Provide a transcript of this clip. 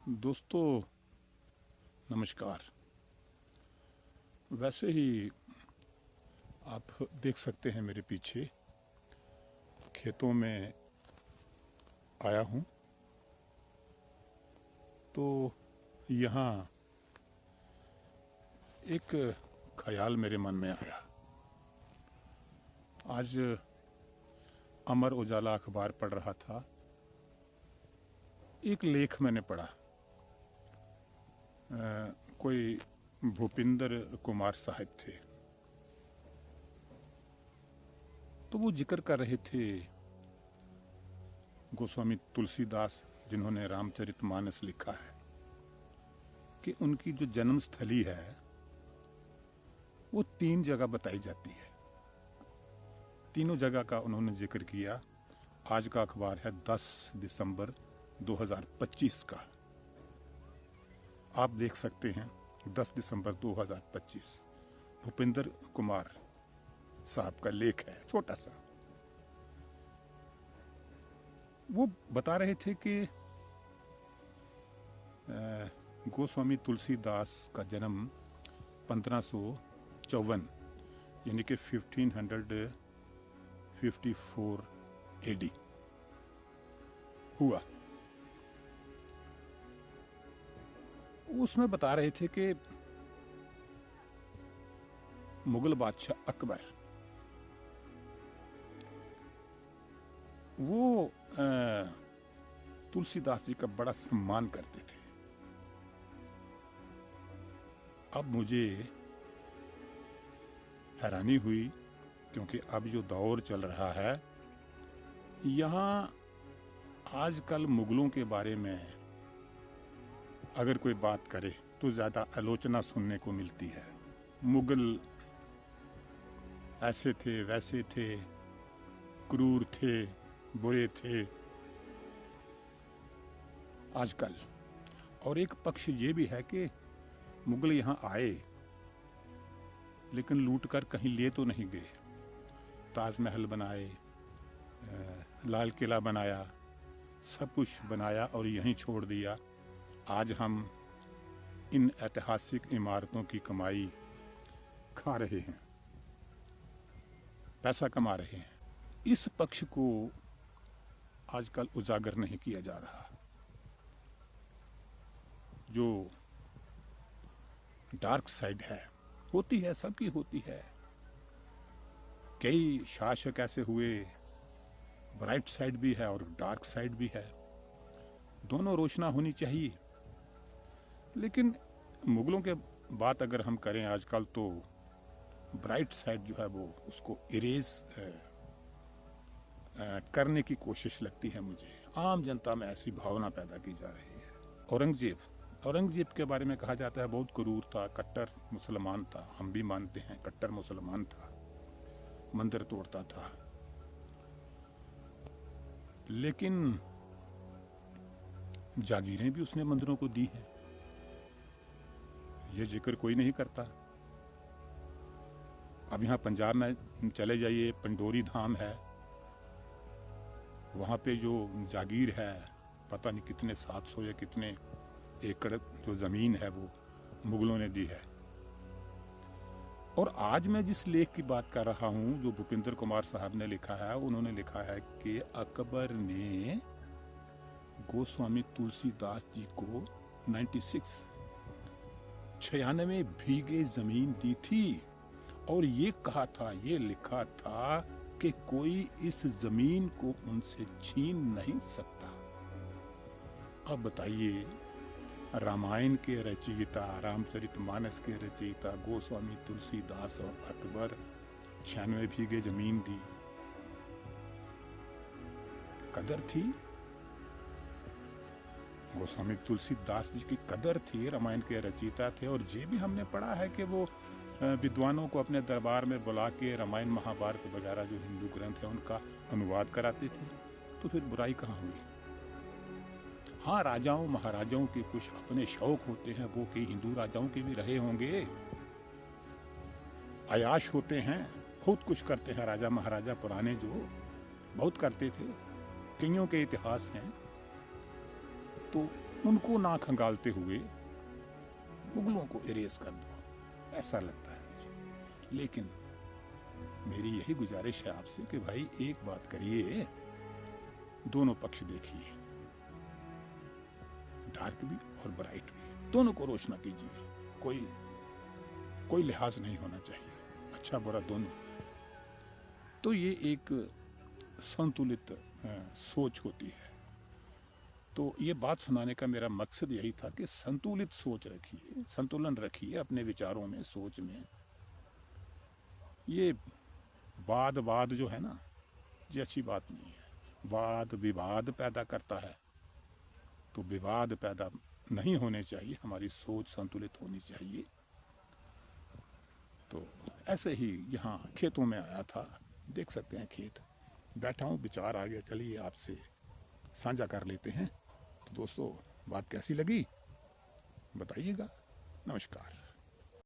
दोस्तों नमस्कार। वैसे ही आप देख सकते हैं मेरे पीछे खेतों में आया हूँ। तो यहाँ एक ख्याल मेरे मन में आया। आज अमर उजाला अखबार पढ़ रहा था। एक लेख मैंने पढ़ा। कोई भूपिंदर कुमार साहब थे। तो वो जिक्र कर रहे थे गोस्वामी तुलसीदास, जिन्होंने रामचरितमानस लिखा है, कि उनकी जो जन्म स्थली है वो 3 जगह बताई जाती है। तीनों जगह का उन्होंने जिक्र किया। आज का अखबार है 10 दिसंबर 2025 का। आप देख सकते हैं 10 दिसंबर 2025 भूपिंदर कुमार साहब का लेख है, छोटा सा। वो बता रहे थे कि गोस्वामी तुलसीदास का जन्म 1554 यानी कि 1554 एडी हुआ। उसमें बता रहे थे कि मुगल बादशाह अकबर वो तुलसीदास जी का बड़ा सम्मान करते थे। अब मुझे हैरानी हुई, क्योंकि अब जो दौर चल रहा है, यहाँ आजकल मुगलों के बारे में अगर कोई बात करे तो ज़्यादा आलोचना सुनने को मिलती है। मुगल ऐसे थे, वैसे थे, क्रूर थे, बुरे थे आजकल। और एक पक्ष ये भी है कि मुगल यहाँ आए लेकिन लूट कर कहीं ले तो नहीं गए। ताजमहल बनाए, लाल किला बनाया, सब कुछ बनाया और यहीं छोड़ दिया। आज हम इन ऐतिहासिक इमारतों की कमाई खा रहे हैं, पैसा कमा रहे हैं। इस पक्ष को आजकल उजागर नहीं किया जा रहा। जो डार्क साइड है, होती है, सबकी होती है। कई शासक ऐसे हुए, ब्राइट साइड भी है और डार्क साइड भी है। दोनों रोशना होनी चाहिए। लेकिन मुगलों के बात अगर हम करें आजकल, तो ब्राइट साइड जो है वो उसको इरेज करने की कोशिश लगती है मुझे। आम जनता में ऐसी भावना पैदा की जा रही है। औरंगजेब के बारे में कहा जाता है बहुत क्रूर था, कट्टर मुसलमान था। हम भी मानते हैं कट्टर मुसलमान था, मंदिर तोड़ता था। लेकिन जागीरें भी उसने मंदिरों को दी हैं, ये जिक्र कोई नहीं करता। अब यहाँ पंजाब में चले जाइए, पंडोरी धाम है, वहाँ पे जो जागीर है, पता नहीं कितने 700 या कितने एकड़ जो ज़मीन है वो मुगलों ने दी है। और आज मैं जिस लेख की बात कर रहा हूँ, जो भूपिंदर कुमार साहब ने लिखा है, उन्होंने लिखा है कि अकबर ने गोस्वामी तुलसीदास जी को 96 बीघे ज़मीन दी थी और ये कहा था, ये लिखा था कि कोई इस ज़मीन को उनसे छीन नहीं सकता। अब बताइए, रामायण के रचयिता, रामचरितमानस के रचयिता गोस्वामी तुलसीदास और अकबर 96 बीघे जमीन दी। कदर थी, गोस्वामी तुलसीदास जी की कदर थी, रामायण के रचयिता थे। और ये भी हमने पढ़ा है कि वो विद्वानों को अपने दरबार में बुला के रामायण महाभारत वगैरह जो हिंदू ग्रंथ है उनका अनुवाद कराते थे। तो फिर बुराई कहाँ हुई? हाँ, राजाओं महाराजाओं के कुछ अपने शौक होते हैं, वो कई हिंदू राजाओं के भी रहे होंगे। अयाश होते हैं, बहुत कुछ करते हैं राजा महाराजा पुराने, जो बहुत करते थे। कईयों के इतिहास हैं। तो उनको ना खंगालते हुए मुगलों को इरेज कर दो, ऐसा लगता है मुझे। लेकिन मेरी यही गुजारिश है आपसे कि भाई एक बात करिए, दोनों पक्ष देखिए, डार्क भी और ब्राइट भी, दोनों को रोशना कीजिए। कोई लिहाज नहीं होना चाहिए, अच्छा बुरा दोनों। तो ये एक संतुलित सोच होती है। तो ये बात सुनाने का मेरा मकसद यही था कि संतुलित सोच रखिए, संतुलन रखिए अपने विचारों में, सोच में। ये वाद जो है ना, ये अच्छी बात नहीं है। वाद विवाद पैदा करता है, तो विवाद पैदा नहीं होने चाहिए, हमारी सोच संतुलित होनी चाहिए। तो ऐसे ही यहाँ खेतों में आया था, देख सकते हैं खेत, बैठा हूँ, विचार आ गया, चलिए आपसे साझा कर लेते हैं। तो दोस्तों, बात कैसी लगी बताइएगा। नमस्कार।